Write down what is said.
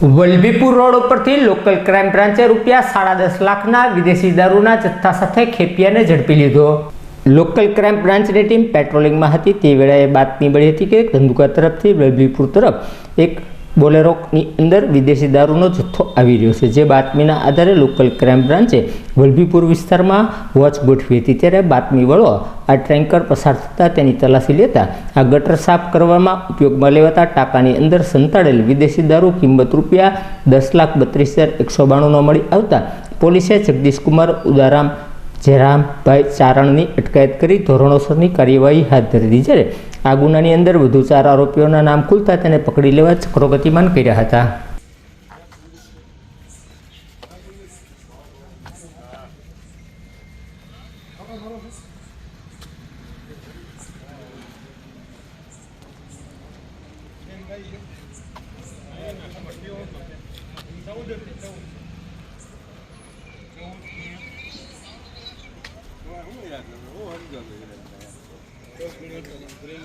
Vallabhipur road ઉપરથી local crime બ્રાન્ચે ₹10.5 લાખના વિદેશી દારૂના જથ્થા સાથે ખેપિયાને ઝડપી લીધો। લોકલ ક્રાઇમ બ્રાન્ચની ટીમ પેટ્રોલિંગમાં હતી તે વેળાએ બાતમી મળી હતી કે ધંધુકા તરફથી વલભીપુર તરફ એક બોલેરોની અંદર વિદેશી દારૂનો જથ્થો આવી રહ્યો છે। જે બાતમીના આધારે લોકલ ક્રાઇમ બ્રાન્ચે વલભીપુર વિસ્તારમાં વોચ ગોઠવી હતી ત્યારે બાતમી વળો આ ટેન્કર પસાર થતાં તેની તલાશી લેતા આ ગટર સાફ કરવામાં ઉપયોગમાં લેવાતા ટાંકાની અંદર સંતાડેલ વિદેશી દારૂ કિંમત ₹10,32,192નો મળી આવતા પોલીસે જગદીશકુમાર ઉદારામ જયરામભાઈ ચારણની અટકાયત કરી ધોરણોસરની કાર્યવાહી હાથ ધરી હતી। જ્યારે આ ગુનાની અંદર વધુ 4 આરોપીઓના નામ ખુલતા તેને પકડી લેવા ચક્રો ગતિમાન કર્યા હતા। Green